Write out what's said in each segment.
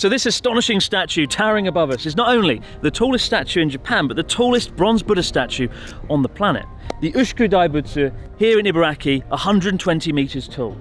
So this astonishing statue towering above us is not only the tallest statue in Japan, but the tallest bronze Buddha statue on the planet. The Ushku Daibutsu here in Ibaraki, 120 metres tall.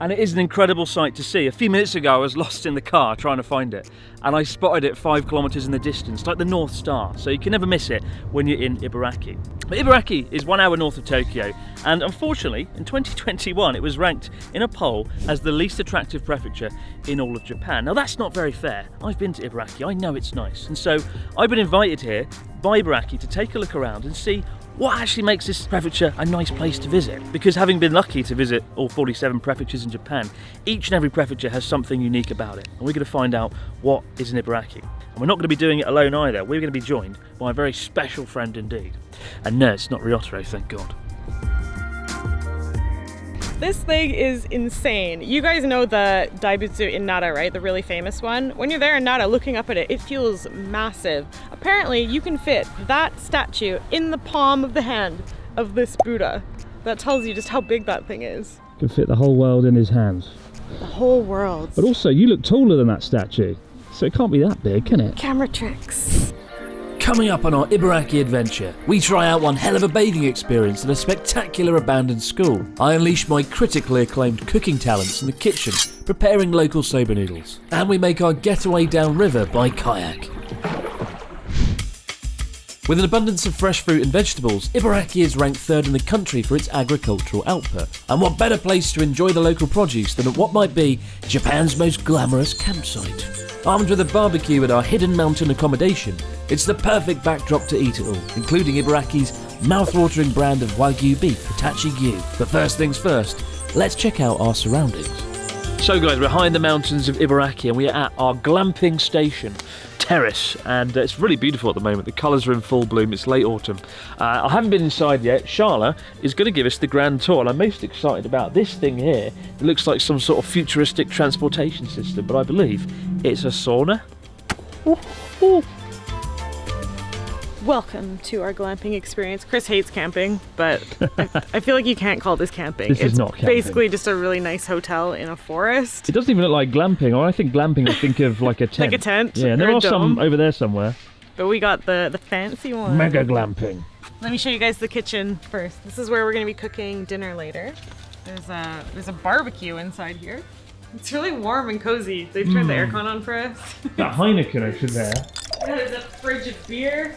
And it is an incredible sight to see. A few minutes ago I was lost in the car trying to find it, and I spotted it 5 kilometres in the distance, like the North Star, so you can never miss it when you're in Ibaraki. But Ibaraki is 1 hour north of Tokyo, and unfortunately in 2021 it was ranked in a poll as the least attractive prefecture in all of Japan. Now that's not very fair. I've been to Ibaraki, I know it's nice, and so I've been invited here by Ibaraki to take a look around and see what actually makes this prefecture a nice place to visit. Because having been lucky to visit all 47 prefectures in Japan, each and every prefecture has something unique about it. And we're going to find out what is in Ibaraki. And we're not going to be doing it alone either. We're going to be joined by a very special friend indeed. And no, it's not Ryotaro, thank God. This thing is insane. You guys know the Daibutsu in Nara, right? The really famous one. When you're there in Nara looking up at it, it feels massive. Apparently you can fit that statue in the palm of the hand of this Buddha. That tells you just how big that thing is. Can fit the whole world in his hands. The whole world. But also, you look taller than that statue, so it can't be that big, can it? Camera tricks. Coming up on our Ibaraki adventure, we try out one hell of a bathing experience in a spectacular abandoned school. I unleash my critically acclaimed cooking talents in the kitchen, preparing local soba noodles. And we make our getaway downriver by kayak. With an abundance of fresh fruit and vegetables, Ibaraki is ranked 3rd in the country for its agricultural output. And what better place to enjoy the local produce than at what might be Japan's most glamorous campsite? Armed with a barbecue at our hidden mountain accommodation, it's the perfect backdrop to eat it all, including Ibaraki's mouth-watering brand of Wagyu beef, Hitachi Gyu. But first things first, let's check out our surroundings. So guys, we're high in the mountains of Ibaraki and we are at our glamping station terrace, and it's really beautiful at the moment. The colours are in full bloom. It's late autumn. I haven't been inside yet. Sharla is going to give us the grand tour, and I'm most excited about this thing here. It looks like some sort of futuristic transportation system, but I believe it's a sauna. Welcome to our glamping experience. Chris hates camping, but I feel like you can't call this camping. This is not camping. It's basically just a really nice hotel in a forest. It doesn't even look like glamping. Or I think glamping, I think of like a tent. Like a tent. Yeah, and there are some over there somewhere. But we got the fancy one. Mega glamping. Let me show you guys the kitchen first. This is where we're going to be cooking dinner later. There's a barbecue inside here. It's really warm and cozy. They've turned the aircon on for us. That Heineken over there. Yeah, there's a fridge of beer.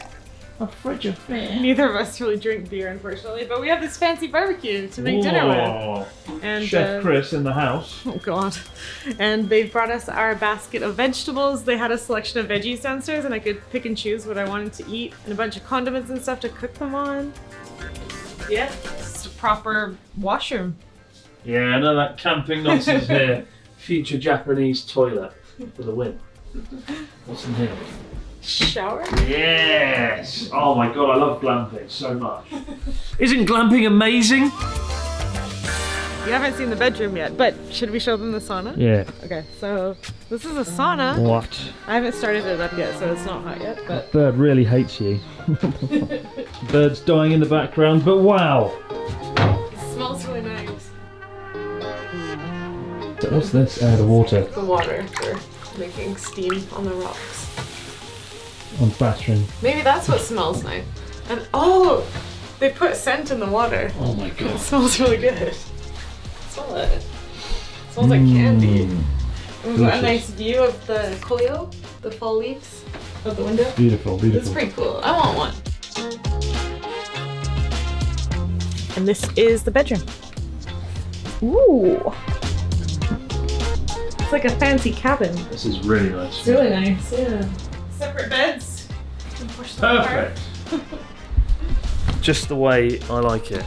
A fridge of beer. Neither of us really drink beer, unfortunately, but we have this fancy barbecue to make dinner with. And Chef Chris in the house. Oh God. And they brought us our basket of vegetables. They had a selection of veggies downstairs and I could pick and choose what I wanted to eat, and a bunch of condiments and stuff to cook them on. Yeah, it's a proper washroom. Yeah, none of that camping nonsense here. Future Japanese toilet for the win. What's in here? Shower? Yes! Oh my God, I love glamping so much. Isn't glamping amazing? You haven't seen the bedroom yet, but should we show them the sauna? Yeah. Okay, so this is a sauna. What? I haven't started it up yet, so it's not hot yet, but... Bird really hates you. Bird's dying in the background, but wow! It smells really nice. What's this? The water. The water for making steam on the rocks. On battering. Maybe that's what smells nice. And oh, they put scent in the water. Oh my God. It smells really good. Smell it. It smells like candy. And we've got a nice view of the koyo, the fall leaves out the window. Beautiful, beautiful. It's pretty cool. I want one. And this is the bedroom. Ooh. It's like a fancy cabin. This is really nice. It's really nice, yeah. Separate beds. You can push them apart. Perfect. Just the way I like it.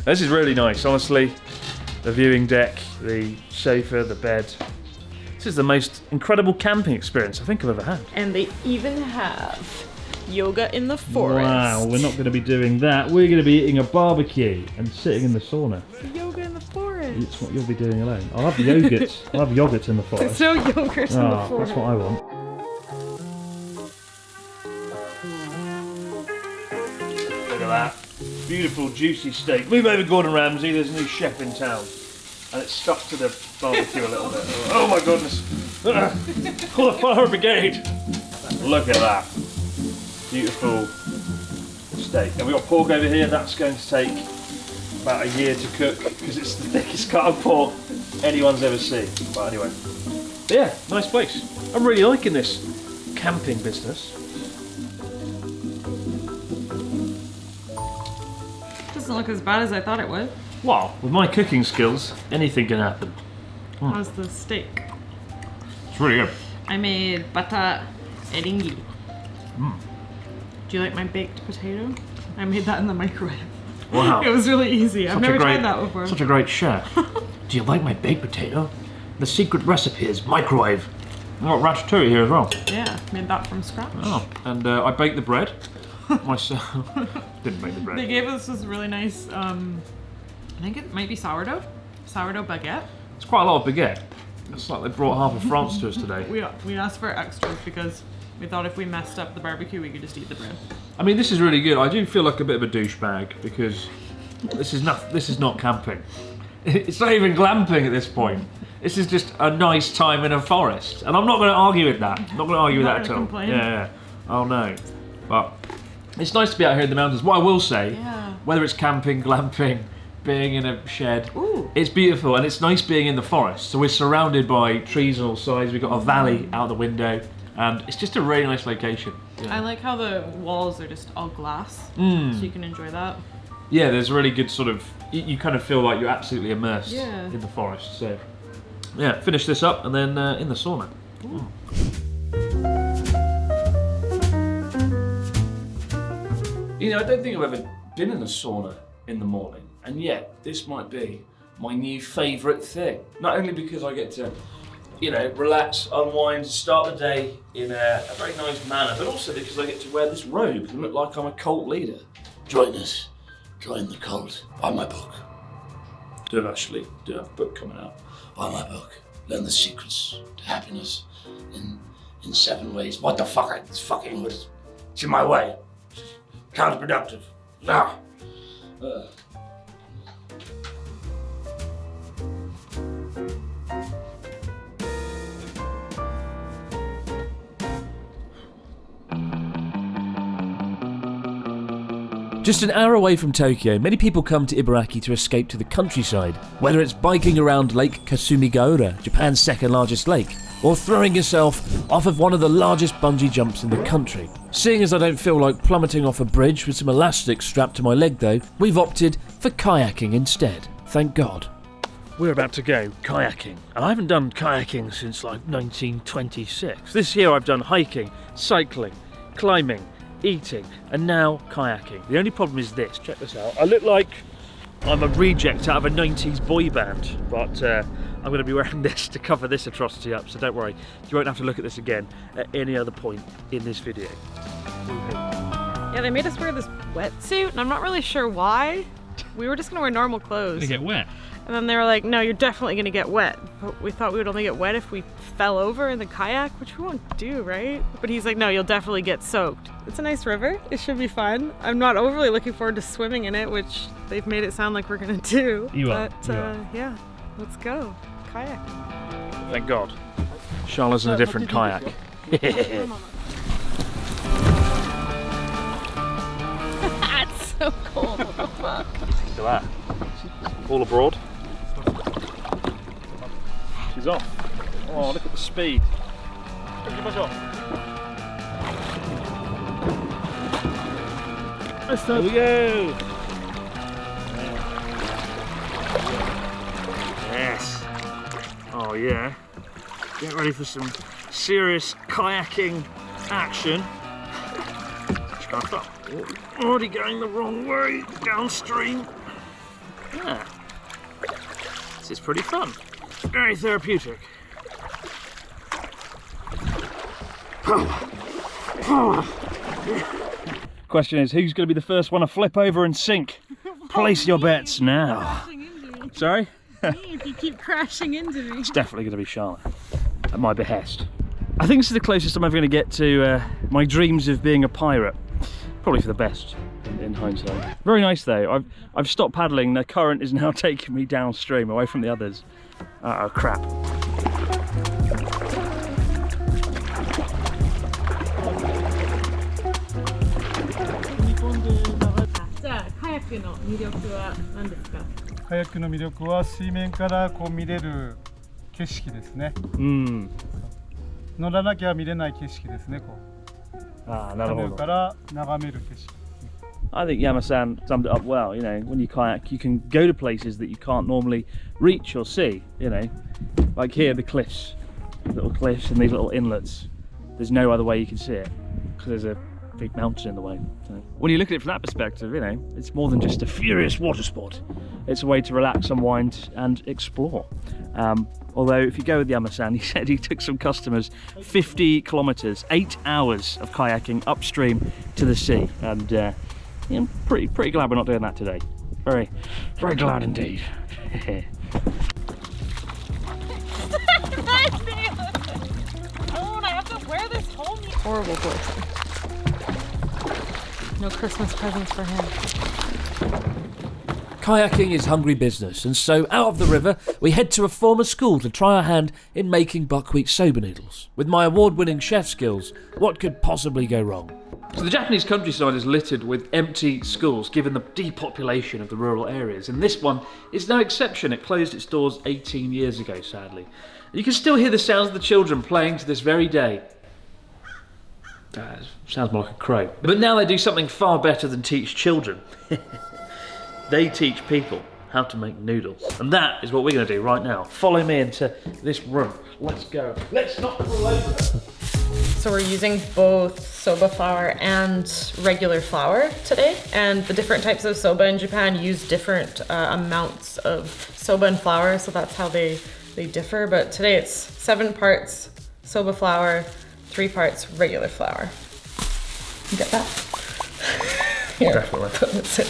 This is really nice, honestly. The viewing deck, the sofa, the bed. This is the most incredible camping experience I think I've ever had. And they even have yoga in the forest. Wow, we're not going to be doing that. We're going to be eating a barbecue and sitting in the sauna. Yoga in the forest. It's what you'll be doing alone. I'll have yogurt. I'll have yogurt in the forest. There's no yogurt in the forest. That's what I want. Look at that. Beautiful, juicy steak. Move over, Gordon Ramsay. There's a new chef in town. and it's stuck to the barbecue a little bit. Oh my goodness! Call the fire brigade! Look at that. Beautiful steak. And we've got pork over here. That's going to take about a year to cook because it's the thickest cut of pork anyone's ever seen. But anyway, yeah, nice place. I'm really liking this camping business. Doesn't look as bad as I thought it would. Wow, with my cooking skills, anything can happen. How's the steak? It's really good. I made bata eringi. Do you like my baked potato? I made that in the microwave. Wow. It was really easy. I've never tried that before. Such a great chef. Do you like my baked potato? The secret recipe is microwave. I've got ratatouille here as well. Yeah, made that from scratch. Oh, and I baked the bread myself. Didn't make the bread. They gave us this really nice, I think it might be sourdough baguette. It's quite a lot of baguette. It's like they brought half of France to us today. We asked for extras because we thought if we messed up the barbecue, we could just eat the bread. I mean, this is really good. I do feel like a bit of a douchebag because this is not camping. It's not even glamping at this point. This is just a nice time in a forest, and I'm not going to argue with that. I'm not going to argue with that at all. Complain. Yeah. Oh no, but it's nice to be out here in the mountains. What I will say, whether it's camping, glamping, being in a shed, it's beautiful, and it's nice being in the forest. So we're surrounded by trees on all sides. We've got a valley out the window, and it's just a really nice location. Yeah. I like how the walls are just all glass, so you can enjoy that. Yeah, there's a really good sort of, you kind of feel like you're absolutely immersed Yeah. in the forest. So yeah, finish this up and then in the sauna. You know, I don't think I've ever been in a sauna in the morning, and yet this might be my new favourite thing. Not only because I get to, you know, relax, unwind, start the day in a very nice manner, but also because I get to wear this robe and look like I'm a cult leader. Join us. Join the cult. Buy my book. Do have a book coming out. Buy my book. Learn the secrets to happiness in 7 ways. What the fuck? It's fucking with. It's in my way. Counterproductive. No. Just an hour away from Tokyo, many people come to Ibaraki to escape to the countryside, whether it's biking around Lake Kasumigaura, Japan's second largest lake, or throwing yourself off of one of the largest bungee jumps in the country. Seeing as I don't feel like plummeting off a bridge with some elastic strapped to my leg though, we've opted for kayaking instead. Thank God. We're about to go kayaking, and I haven't done kayaking since like 1926. This year I've done hiking, cycling, climbing, eating, and now kayaking. The only problem is this, check this out. I look like I'm a reject out of a 90s boy band, but I'm going to be wearing this to cover this atrocity up, so don't worry, you won't have to look at this again at any other point in this video. Yeah, they made us wear this wetsuit, and I'm not really sure why. We were just gonna wear normal clothes. Gonna get wet. And then they were like, no, you're definitely gonna get wet. But we thought we would only get wet if we fell over in the kayak, which we won't do, right? But he's like, no, you'll definitely get soaked. It's a nice river. It should be fun. I'm not overly looking forward to swimming in it, which they've made it sound like we're gonna do. You are. Yeah, let's go. Kayak. Thank God. Charlotte's in a different kayak. That's so cold. What the fuck? Look at that. All abroad. She's off. Oh, look at the speed. Here we go. Yes. Oh yeah. Get ready for some serious kayaking action. Already going the wrong way downstream. Yeah. This is pretty fun. Very therapeutic. Question is, who's going to be the first one to flip over and sink? Place your bets now. Sorry? Me, if you keep crashing into me. It's definitely going to be Charlotte, at my behest. I think this is the closest I'm ever going to get to my dreams of being a pirate. Probably for the best in hindsight. Very nice though. I've stopped paddling. The current is now taking me downstream, away from the others. Oh crap. カヤックの魅力は水面からこう見れる景色ですね。乗らなきゃ見れない景色ですね。こう。カヌーから眺める景色。 I think Yama-san summed it up well. You know, when you kayak, you can go to places that you can't normally reach or see. You know, like here, the cliffs, little cliffs and these little inlets. There's no other way you can see it because there's a big mountain in the way. So when you look at it from that perspective, you know, it's more than just a furious water sport. It's a way to relax, unwind, and explore. Although, if you go with Yama-san, he said he took some customers 50 kilometers, 8 hours of kayaking upstream to the sea, and yeah, I'm pretty glad we're not doing that today. Very glad indeed. Oh, I have to wear this whole horrible boyfriend. No Christmas presents for him. Kayaking is hungry business, and so out of the river we head to a former school to try our hand in making buckwheat soba noodles. With my award-winning chef skills, what could possibly go wrong? So the Japanese countryside is littered with empty schools given the depopulation of the rural areas, and this one is no exception. It closed its doors 18 years ago, sadly. You can still hear the sounds of the children playing to this very day. Sounds more like a crow. But now they do something far better than teach children. They teach people how to make noodles. And that is what we're going to do right now. Follow me into this room. Let's go. Let's not fall over. So we're using both soba flour and regular flour today. And the different types of soba in Japan use different amounts of soba and flour. So that's how they differ. But today it's 7 parts soba flour, 3 parts regular flour. You get that? Here. Definitely. That's it.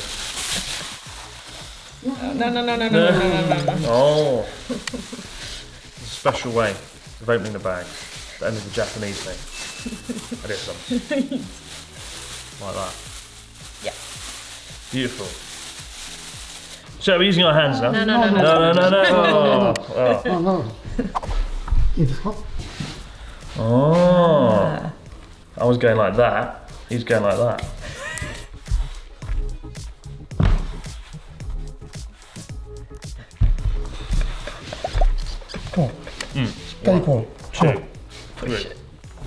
No. Oh. It's a special way of opening the bag. The end of the Japanese thing. I did something. Like that. Yeah. Beautiful. So we're using our hands now? No. Oh. I was going like that. He's going like that. One, 2, 3,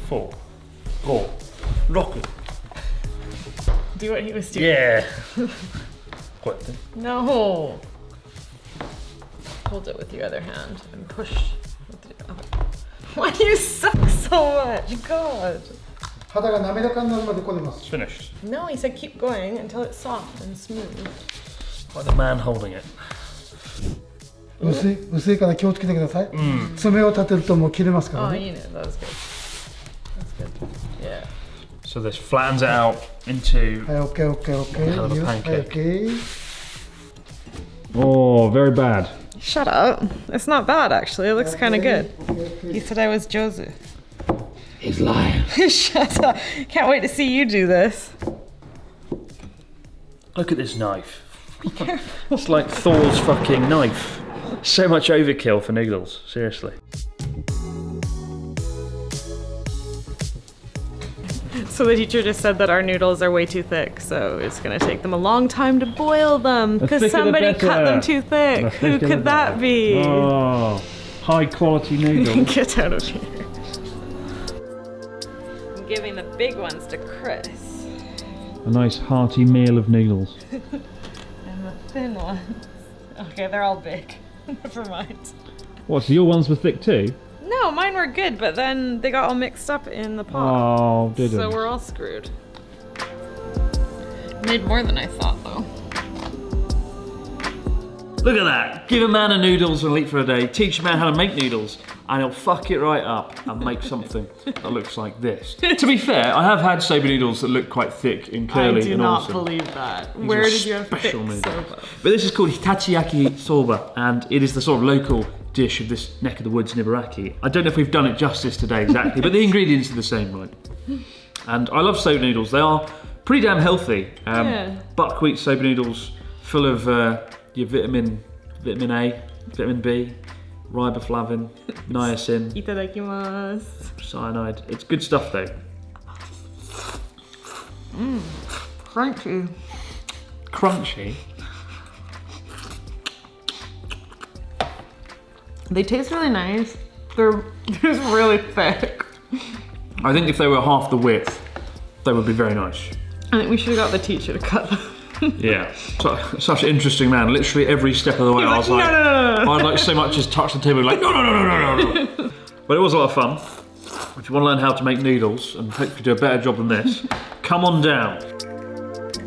4, 5, rocket. Do what he was doing. Yeah. No. Hold it with your other hand and push with the other. Why do you suck so much? God. It's finished. No, he said keep going until it's soft and smooth. Like the man holding it. 薄いから気をつけてください。爪を立てるともう切れますから Oh, ね。 you know, that was good. That's good. Yeah. So this flattens it out into. はい、OK。 Hell of a はい、 pancake. OK。 Oh, very bad. Shut up. It's not bad actually. It looks kind of good. He said I was Jozu. He's lying. Shut up. Can't wait to see you do this. Look at this knife. It's like Thor's fucking knife. So much overkill for noodles, seriously. So the teacher just said that our noodles are way too thick, so it's gonna take them a long time to boil them because somebody cut them too thick. Who could that be? Oh, high quality noodles. Get out of here. I'm giving the big ones to Chris. A nice hearty meal of noodles. And the thin ones. Okay, they're all big. Never mind. What, so your ones were thick too? No, mine were good, but then they got all mixed up in the pot. Oh, didn't. So we're all screwed. Made more than I thought, though. Look at that. Give a man a noodles and he'll eat for a day. Teach a man how to make noodles and he'll fuck it right up and make something that looks like this. To be fair, I have had soba noodles that look quite thick and curly I do and not awesome. believe that. These Where are did you have thick special noodles. soba? But this is called Hitachiyaki soba, and it is the sort of local dish of this neck of the woods in Ibaraki. I don't know if we've done it justice today exactly, but the ingredients are the same, right? And I love soba noodles. They are Pretty damn healthy. Yeah. Buckwheat soba noodles full of your vitamin A, vitamin B, riboflavin, niacin, Itadakimasu. cyanide. It's good stuff though. Crunchy. Crunchy. They taste really nice. They're just really thick. I think if they were half the width, they would be very nice. I think we should have got the teacher to cut them. Yeah, such an interesting man. Literally every step of the way, I was like, no. I'd like so much as touch the table, like, no. But it was a lot of fun. If you want to learn how to make noodles and hopefully do a better job than this, come on down.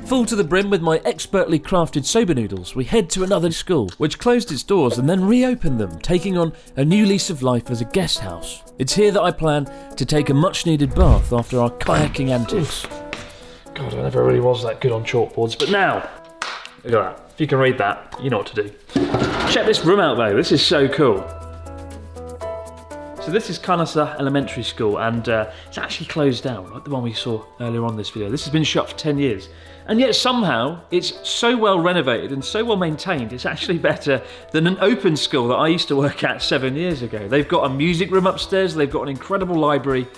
Full to the brim with my expertly crafted soba noodles, we head to another school, which closed its doors and then reopened them, taking on a new lease of life as a guest house. It's here that I plan to take a much-needed bath after our kayaking antics. God, I never really was that good on chalkboards, but now, look at that. If you can read that, you know what to do. Check this room out though, this is so cool. So this is Kanasa Elementary School, and it's actually closed down, like the one we saw earlier on this video. This has been shut for 10 years. And yet somehow, it's so well renovated and so well maintained, it's actually better than an open school that I used to work at 7 years ago. They've got a music room upstairs, they've got an incredible library,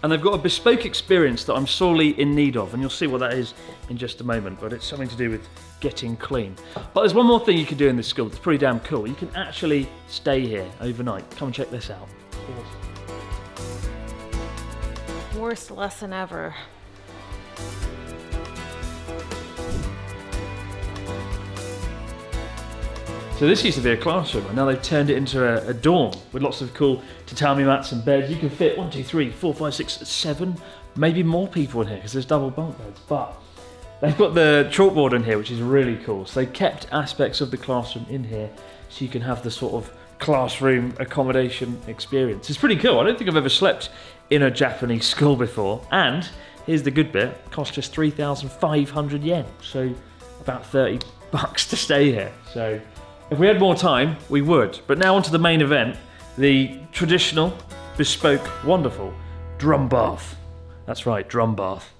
and they've got a bespoke experience that I'm sorely in need of, and you'll see what that is in just a moment, but it's something to do with getting clean. But there's one more thing you can do in this school that's pretty damn cool. You can actually stay here overnight. Come and check this out. Worst lesson ever. So this used to be a classroom, and now they've turned it into a dorm with lots of cool tatami mats and beds. You can fit 1, 2, 3, 4, 5, 6, 7, maybe more people in here because there's double bunk beds. But they've got the chalkboard in here, which is really cool. So they kept aspects of the classroom in here so you can have the sort of classroom accommodation experience. It's pretty cool. I don't think I've ever slept in a Japanese school before. And here's the good bit, it costs just 3,500 yen. So about 30 bucks to stay here. So if we had more time, we would. But now onto the main event, the traditional, bespoke, wonderful drum bath. That's right, drum bath.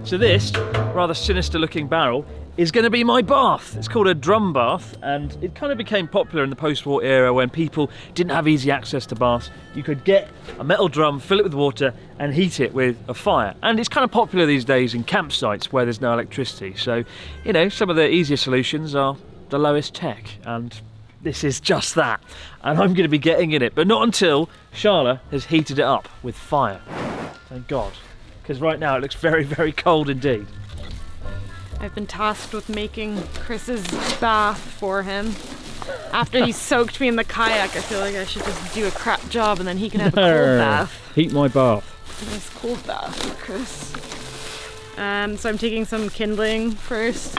So this rather sinister looking barrel is going to be my bath. It's called a drum bath, and it kind of became popular in the post-war era when people didn't have easy access to baths. You could get a metal drum, fill it with water, and heat it with a fire. And it's kind of popular these days in campsites where there's no electricity. So, you know, some of the easier solutions are the lowest tech, and this is just that. And I'm going to be getting in it, but not until Charla has heated it up with fire. Thank God. Because right now it looks very, very cold indeed. I've been tasked with making Chris's bath for him. After he soaked me in the kayak, I feel like I should just do a crap job and then he can have a cold bath. Heat my bath. A nice cold bath for Chris. So I'm taking some kindling first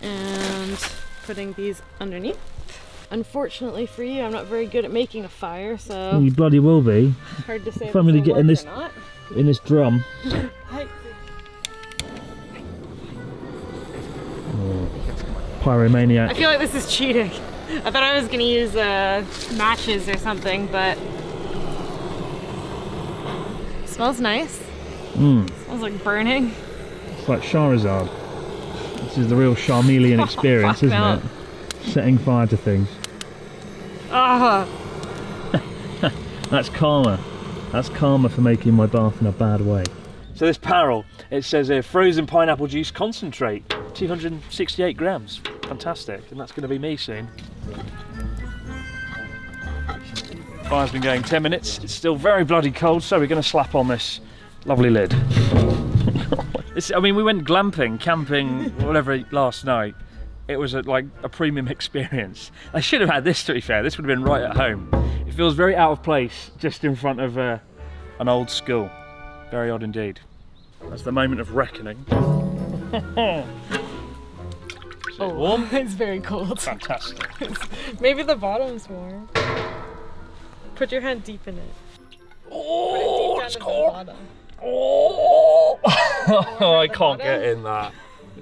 and putting these underneath. Unfortunately for you, I'm not very good at making a fire, so You bloody will be. hard to say if I'm gonna this get will in work this- or not. In this drum. Hi. Pyromaniac. I feel like this is cheating. I thought I was gonna use matches or something, but smells nice. Smells like burning. It's like Charizard. This is the real Charmeleon experience, isn't no. it? Setting fire to things. Ah, That's karma. That's karma for making my bath in a bad way. So this barrel, it says here, frozen pineapple juice concentrate, 268 grams. Fantastic, and that's going to be me soon. Fire's been going 10 minutes. It's still very bloody cold, so we're going to slap on this lovely lid. I mean, we went glamping, camping, whatever, last night. It was like a premium experience. I should have had this, to be fair. This would have been right at home. It feels very out of place just in front of an old school. Very odd indeed. That's the moment of reckoning. Is it warm? it's very cold. Fantastic. Maybe the bottom's warm. Put your hand deep in it. Oh, Put it it's deep down cold. to the bottom. Oh, I can't get in that.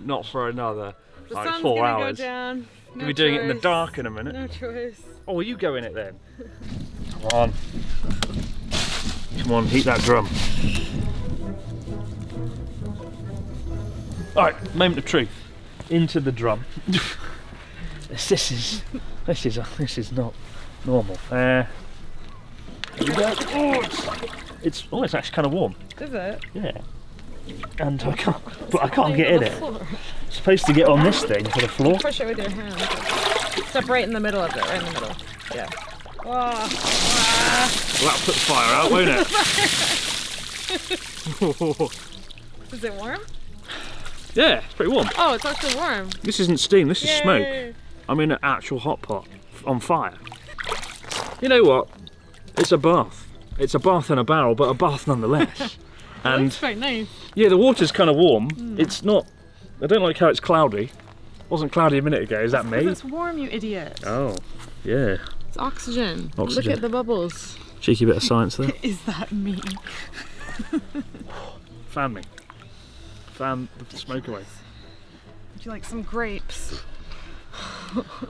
Not for another The like sun's 4 gonna hours. go down. We'll be doing it in the dark in a minute. No choice. Oh, will you go in it then? Come on. Come on, heat that drum. Alright, moment of truth. Into the drum. This is not normal. Here we go. It's actually kind of warm. Is it? Yeah. And I can't get in it. It's supposed to get on this thing for the floor. Push it with your hand. Step right in the middle of it, right in the middle. Yeah. Well, that'll put the fire out, won't it? Is it warm? Yeah, it's pretty warm. Oh, it's actually warm. This isn't steam, this is Yay. smoke. I'm in an actual hot pot on fire. You know what? It's a bath. It's a bath in a barrel, but a bath nonetheless. And It's quite nice. yeah, the water's kind of warm. It's not. I don't like how it's cloudy. It wasn't cloudy a minute ago. Is that me? It's warm, you idiot. Oh, yeah. It's oxygen. Look Oxygen. at the bubbles. Cheeky bit of science there. Is that me? Fan me. Fan the smoke away. Would you like some grapes?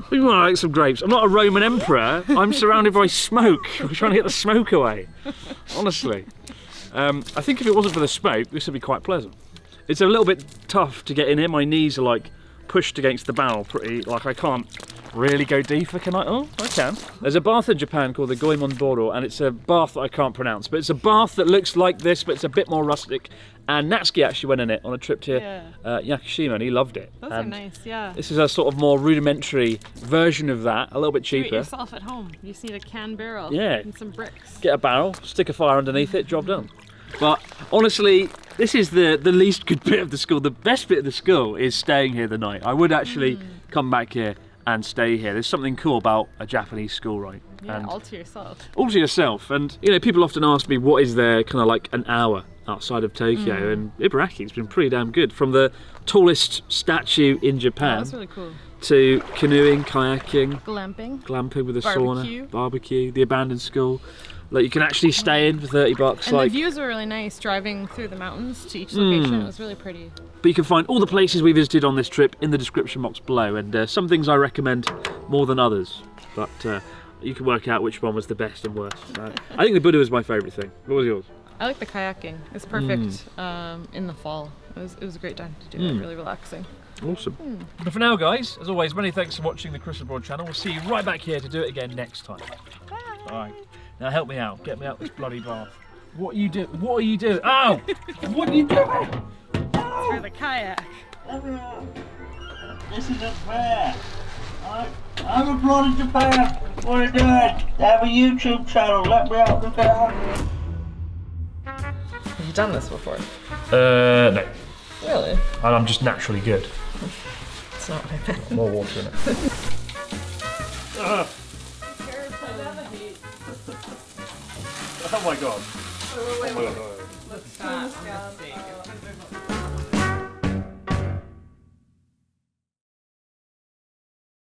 We might like some grapes. I'm not a Roman emperor. I'm surrounded by smoke. We're trying to get the smoke away. Honestly. I think if it wasn't for the smoke, this would be quite pleasant. It's a little bit tough to get in here. My knees are like pushed against the barrel pretty, like I can't really go deeper, can I? Oh, I can. There's a bath in Japan called the Goemon-boro, and it's a bath that I can't pronounce, but it's a bath that looks like this, but it's a bit more rustic. And Natsuki actually went in it on a trip to Yakushima, and he loved it. Those are nice, yeah. This is a sort of more rudimentary version of that, a little bit Do it cheaper. yourself at home. You just need a can barrel Yeah. and some bricks. Get a barrel, stick a fire underneath it, job done. But honestly, this is the least good bit of the school. The best bit of the school is staying here the night. I would actually come back here and stay here. There's something cool about a Japanese school, right? Yeah, And all to yourself. all to yourself. And you know, people often ask me what is there kind of like an hour outside of Tokyo, and Ibaraki's been pretty damn good. From the tallest statue in Yeah, Japan that's really cool. to canoeing, kayaking, Glamping. with a Barbecue. sauna, barbecue, the abandoned school. Like you can actually stay in for $30. And like, the views were really nice driving through the mountains to each location. It was really pretty. but you can find all the places we visited on this trip in the description box below, and some things I recommend more than others. But you can work out which one was the best and worst. I think the Buddha was my favourite thing. What was yours? I like the kayaking. It's perfect in the fall. It was a great time to do it. Really relaxing. Awesome. But for now, guys, as always, many thanks for watching the Chris Abroad channel. We'll see you right back here to do it again next time. Bye. Bye. Now help me out. Get me out this bloody bath. What are you doing? What are you doing? Ow! What are you doing? For the kayak. This isn't fair. I'm abroad in Japan. What are you doing? I have a YouTube channel. Let me out the car. Have you done this before? No. Really? And I'm just naturally good. That's not what I meant. More water in it. Oh my god.